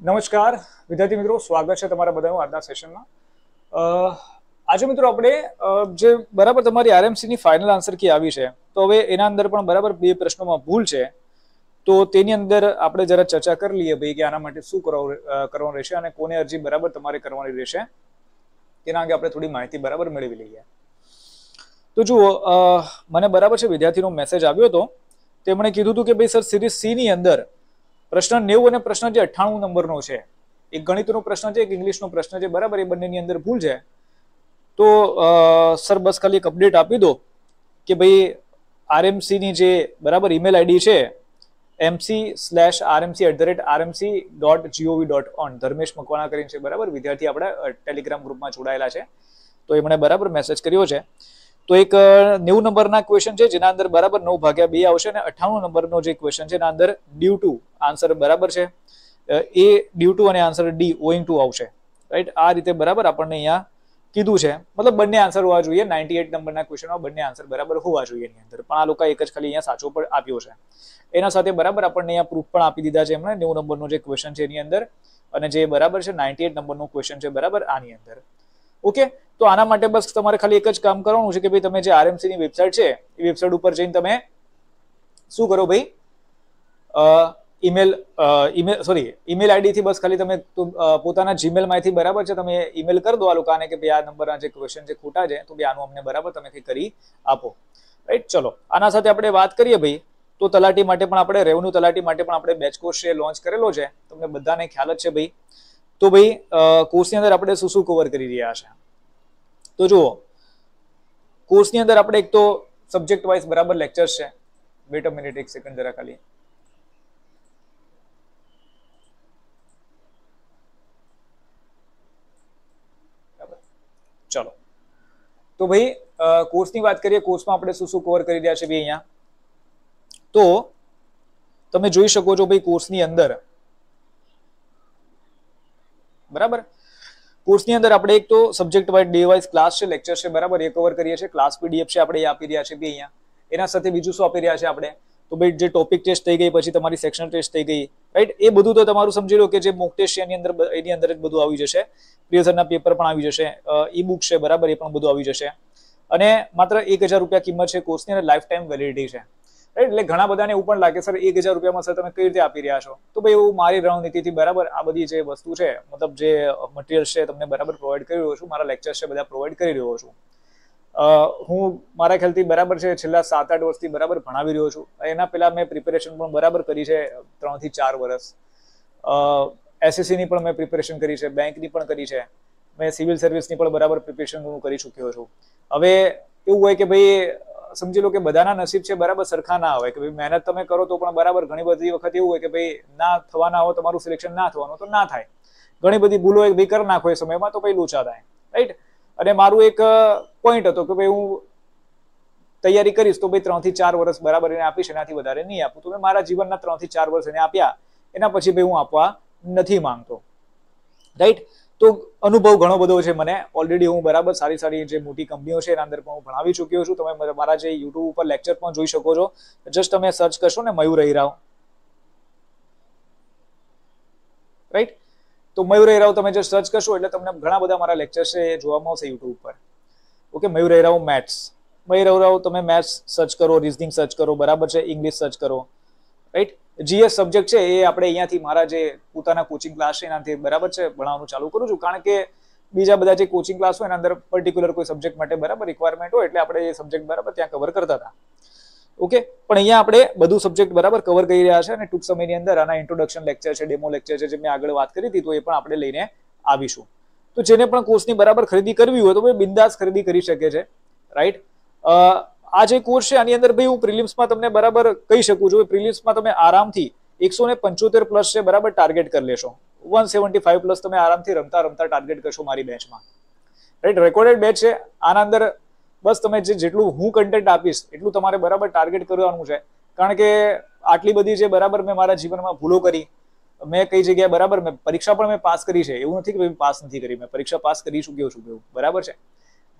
નમસ્કાર વિદ્યાર્થી મિત્રો, સ્વાગત છે તમારા બધાનું આજના સેશનમાં. આજે મિત્રો આપણે જે બરાબર તમારી આરએમસી ની ફાઇનલ આન્સર કી આવી છે, તો હવે એના અંદર પણ બરાબર બે પ્રશ્નોમાં ભૂલ છે, તો તેની અંદર આપણે જરા ચર્ચા કરી લઈએ ભાઈ કે આના માટે શું કરવાનું રહેશે અને કોને અરજી બરાબર તમારે કરવાની રહેશે, તેના અંગે આપણે થોડી માહિતી બરાબર મેળવી લઈએ. તો જુઓ, મને બરાબર છે વિદ્યાર્થીનો મેસેજ આવ્યો હતો. તેમણે કીધું હતું કે ભાઈ સર, સિરીઝ સી ની અંદર પ્રશ્ન 90 અને પ્રશ્ન જે 98 નંબરનો છે, એક ગણિતનો પ્રશ્ન છે, એક ઇંગ્લિશનો પ્રશ્ન છે, બરાબર, એ બંનેની અંદર ભૂલ છે. તો સર બસ ખાલી એક અપડેટ આપી દો કે ભાઈ આરએમસી ની જે બરાબર ઈમેલ આઈડી છે mc/rmc@rmc.gov.on ધર્મેશ મકવાણા કરીને છે, બરાબર, વિદ્યાર્થી આપણા ટેલિગ્રામ ગ્રુપમાં જોડાયેલા છે, તો એમણે બરાબર મેસેજ કર્યો છે. તો એક 90 નંબરના ક્વેશ્ચન છે જેના અંદર બરાબર 9/2 આવશે અને 98 નંબરનો જે ક્વેશ્ચન છે એના અંદર ડ્યુ ટુ આન્સર બરાબર છે, એ ડ્યુ ટુ અને આન્સર ડી ઓઈંગ ટુ આવશે, રાઈટ. આ રીતે બરાબર આપણને અહીંયા કીધું છે, મતલબ બંને આન્સર હોવા જોઈએ. 98 નંબરના ક્વેશ્ચનમાં બંને આન્સર બરાબર હોવા જોઈએ એની અંદર, પણ આ લોકો એક જ ખાલી અહીંયા સાચો પણ આપ્યો છે. એના સાથે બરાબર આપણને અહીંયા પ્રૂફ પણ આપી દીધા છે એમણે. 90 નંબરનો જે ક્વેશ્ચન છે એની અંદર અને જે બરાબર છે 98 નંબરનો ક્વેશ્ચન છે બરાબર આની અંદર. ઓકે, તો આના માટે બસ તમારે ખાલી એક જ કામ કરવાનું છે કે ભાઈ તમે જે આરએમસી ની વેબસાઇટ છે એ વેબસાઇટ ઉપર જઈને તમે શું કરો ભાઈ, ઈમેલ આઈડી થી બસ ખાલી તમે પોતાના જીમેલ માંથી બરાબર છે તમે ઈમેલ કરી દો આ લોકોને કે ભાઈ આ નંબરના જે ક્વેશ્ચન છે ખોટા છે, તો ભાઈ આનું અમને બરાબર તમે કંઈ કરી આપો, રાઈટ. ચલો, આના સાથે આપણે વાત કરીએ ભાઈ, તો તલાટી માટે પણ આપણે રેવન્યુ તલાટી માટે પણ આપણે બેચ કોર્સ છે લોન્ચ કરેલો છે, તમને બધાને ખ્યાલ જ છે ભાઈ. તો ભાઈ કોર્સની અંદર આપણે શું શું કવર કરી રહ્યા છે, તો જુઓ, કોર્સની અંદર આપણે એક તો સબ્જેક્ટ વાઇઝ બરાબર લેક્ચર્સ છે. વેટ અ મિનિટ, એક સેકન્ડ જરા ખાલી. ચલો, તો ભાઈ કોર્સની વાત કરીએ. કોર્સમાં આપણે શું શું કવર કરી રહ્યા છે ભાઈ અહીંયા, તો તમે જોઈ શકો છો ભાઈ કોર્સની અંદર બરાબર. કોર્સની અંદર આપણે એક તો subject wise day wise class છે, લેક્ચર છે, બરાબર, એ કવર કરીએ છીએ. ક્લાસ પીડીએફ છે આપણે એ આપી રહ્યા છે ભાઈ અહીંયા. એના સાથે બીજું શું આપી રહ્યા છે આપણે, તો ભાઈ જે ટોપિક ટેસ્ટ થઈ ગઈ, પછી તમારી સેક્શન ટેસ્ટ થઈ ગઈ, રાઈટ. એ બધું તો તમારું સમજી લો કે જે મોક ટેસ્ટ છે એની અંદર જ બધું આવી જશે. પ્રિયસરના પેપર પણ આવી જશે, ઈ બુક છે બરાબર, એ પણ બધું આવી જશે. અને માત્ર 1000 રૂપિયા કિંમત છે કોર્સની અને લાઈફ ટાઈમ વેલિડિટી છે, રાઈટ. એટલે ઘણા બધાને એવું પણ લાગે સર 1000 રૂપિયામાં સર તમે કઈ રીતે આપી રહ્યા છો, તો ભાઈ એવું મારી રણનીતિથી બરાબર આ બધી જે વસ્તુ છે, મતલબ જે મટીરિયલ્સ છે તમને બરાબર પ્રોવાઈડ કરી રહ્યો છું, મારા લેક્ચર્સ છે બધા પ્રોવાઈડ કરી રહ્યો છું. હું મારા ખ્યાલથી બરાબર છે છેલ્લા 7-8 વર્ષથી બરાબર ભણાવી રહ્યો છું. એના પહેલા મેં પ્રિપેરેશન પણ બરાબર કરી છે 3 થી 4 વર્ષ. એસએસસી ની પણ મેં પ્રિપેરેશન કરી છે, બેંકની પણ કરી છે, મેં સિવિલ સર્વિસની પણ બરાબર પ્રિપેરેશન હું કરી ચૂક્યો છું. હવે એવું હોય કે ભાઈ સમજી લો કે બધાના નસીબ છે બરાબર સરખા ના હોય, કે ભાઈ મહેનત તમે કરો તો પણ બરાબર ઘણી બધી વખત એવું હોય કે ભાઈ ના થવાના હો, તમારું સિલેક્શન ના થવાનું તો ના થાય. ઘણી બધી ભૂલો ભાઈ કરી નાખો એ સમયમાં તો ભાઈ લોચા થાય, રાઈટ. અને મારું એક પોઈન્ટ હતો કે ભાઈ હું તૈયારી કરીશ તો ભાઈ 3 થી 4 વર્ષ બરાબર એને આપીશ, એનાથી વધારે નહીં આપું. તો મેં મારા જીવનના 3 થી 4 વર્ષ એને આપ્યા, એના પછી ભાઈ હું આપવા નથી માંગતો, રાઈટ. તો અનુભવ ઘણો બધો છે મને ઓલરેડી. હું બરાબર સારી સારી જે મોટી કંપનીઓ છે એના અંદર પણ હું ભણાવી ચૂક્યો છું. તમે મારા જે યુટ્યુબ ઉપર લેક્ચર પણ જોઈ શકો છો. જસ્ટ તમે સર્ચ કરશો ને મયુર હીરાવ, રાઈટ. તો મયુર હીરાવ તમે જે સર્ચ કરશો એટલે તમને ઘણા બધા મારા લેક્ચર છે એ જોવામાં આવશે યુટ્યુબ ઉપર. ઓકે, મયુર હીરાવ મેથ્સ, મયુર હીરાવ તમે મેથ્સ સર્ચ કરો, રિઝનિંગ સર્ચ કરો, બરાબર છે, ઇંગ્લિશ સર્ચ કરો, રાઈટ. જીએસ સબ્જેક્ટ છે એ આપણે અહીંયાથી મારા જે પોતાના કોચિંગ ક્લાસ છે એનાથી બરાબર છે ભણાવવાનું ચાલુ કરું છું. કારણ કે બીજા બધા જે કોચિંગ ક્લાસ હોય એના અંદર પર્ટિક્યુલર કોઈ સબ્જેક્ટ માટે બરાબર રિક્વાયરમેન્ટ હોય એટલે આપણે એ સબ્જેક્ટ બરાબર ત્યાં કવર કરતા હતા. ઓકે, પણ અહીંયા આપણે બધું સબ્જેક્ટ બરાબર કવર કરી રહ્યા છે અને ટૂંક સમયની અંદર આના ઇન્ટ્રોડક્શન લેક્ચર છે, ડેમો લેક્ચર છે, જે મેં આગળ વાત કરી હતી, તો એ પણ આપણે લઈને આવીશું. તો જેને પણ કોર્સની બરાબર ખરીદી કરવી હોય તો ભાઈ બિંદાસ ખરીદી કરી શકે છે, રાઈટ. આ જે કોર્સ છે આની અંદર ભાઈ હું પ્રિલિમ્સમાં તમને બરાબર કહી શકું છું. પ્રિલિમ્સમાં તમે આરામથી 175 પ્લસ છે બરાબર ટાર્ગેટ કરી લેશો. 175 પ્લસ તમે આરામથી રમતા ટાર્ગેટ કરશો મારી બેચમાં, રાઈટ. રેકોર્ડેડ બેચ છે, આના અંદર બસ તમે જેટલું હું કન્ટેન્ટ આપીશ એટલું તમારે બરાબર ટાર્ગેટ કરવાનું છે. કારણ કે આટલી બધી જે બરાબર મેં મારા જીવનમાં ભૂલો કરી, મેં કઈ જગ્યાએ બરાબર મેં પરીક્ષા પણ મેં પાસ કરી છે, એવું નથી કે ભાઈ પાસ નથી કરી, મેં પરીક્ષા પાસ કરી ચૂક્યો છું, બરાબર છે,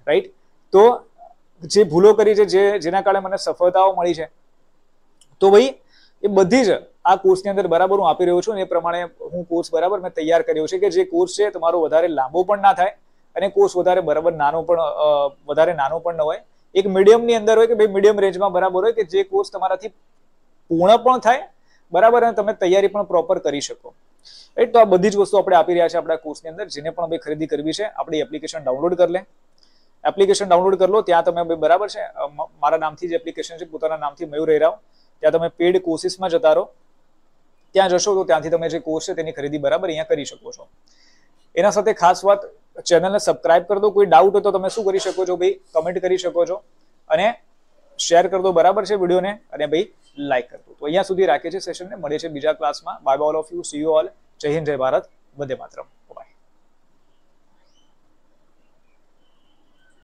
રાઈટ. તો જે ભૂલો કરી છે, જેના કારણે મને સફળતાઓ મળી છે, તો ભાઈ એ બધી જ આ કોર્સની અંદર બરાબર હું આપી રહ્યો છું એ પ્રમાણે હું કોર્સ બરાબર મેં તૈયાર કર્યો છે કે જે કોર્સ છે તમારો વધારે લાંબો પણ ના થાય અને કોર્સ વધારે બરાબર નાનો પણ ન હોય, એક મીડિયમની અંદર હોય કે ભાઈ મીડિયમ રેન્જમાં બરાબર હોય કે જે કોર્સ તમારાથી પૂર્ણ પણ થાય બરાબર અને તમે તૈયારી પણ પ્રોપર કરી શકો. રાઈટ, તો આ બધી જ વસ્તુ આપણે આપી રહ્યા છે આપણા કોર્સની અંદર. જેને પણ ભાઈ ખરીદી કરવી છે આપણી એપ્લિકેશન ડાઉનલોડ કરી લે, એપ્લિકેશન ડાઉનલોડ કરી લો. ત્યાં તમે બરાબર છે મારા નામથી જ એપ્લિકેશન છે, પોતાના નામથી મયુર હેરાવ, ત્યાં તમે પેડ કોર્સીસમાં જતા રહો, ત્યાં જશો તો ત્યાંથી તમે જે કોર્સ છે તેની ખરીદી બરાબર અહીંયા કરી શકો છો. એના સાથે ખાસ વાત, ચેનલને સબસ્ક્રાઇબ કરી દો. કોઈ ડાઉટ હોય તો તમે શું કરી શકો છો ભાઈ, કમેન્ટ કરી શકો છો અને શેર કરી દો બરાબર છે વિડીયોને, અને ભાઈ લાઈક કરી દો. તો અહીંયા સુધી રાખીએ છીએ સેશનને, મળે છે બીજા ક્લાસમાં. Bye bye all of you, C you all. જય હિન્દ, જય ભારત, વંદે માતરમ. બાય.